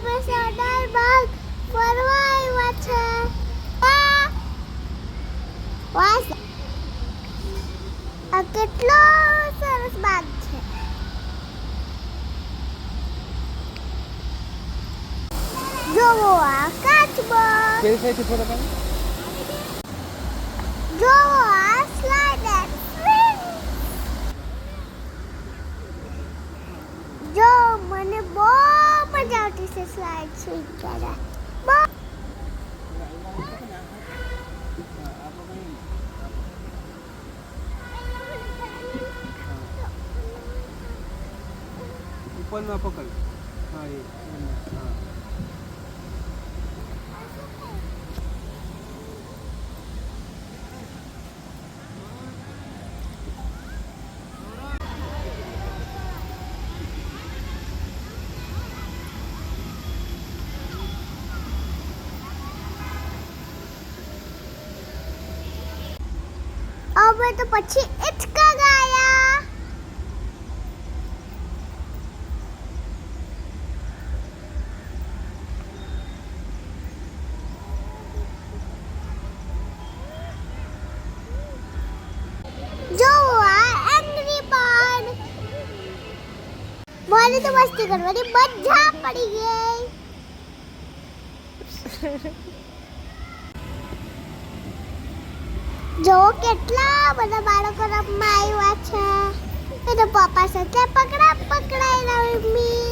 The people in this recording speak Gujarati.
આપણે સોનાર બાગ ફરવા આવ્યા છે. વાહ, આ કેટલો સરસ બાગ છે. જોવો આ કાચબો, પેલી સાઈડથી ફોટો પાડ. જોવો આ સ્લાઇડ એન્ડ સ્વિંગ. જો મને બહુ મજા આવતી છે સ્લાઇડ સ્વિંગ કરવા. ઉપરમાં પકડ. હા એ હા. હવે તો પછી હિંચકા ગયા. જોવો આ એંગ્રી બર્ડ. મને તો મસ્તી કરવાની મજા પડી ગઈ. જો કેટલા બધા બાળકો રમવા આવ્યા છે. એ તો પપ્પા સાથે પકડાઈ રમી.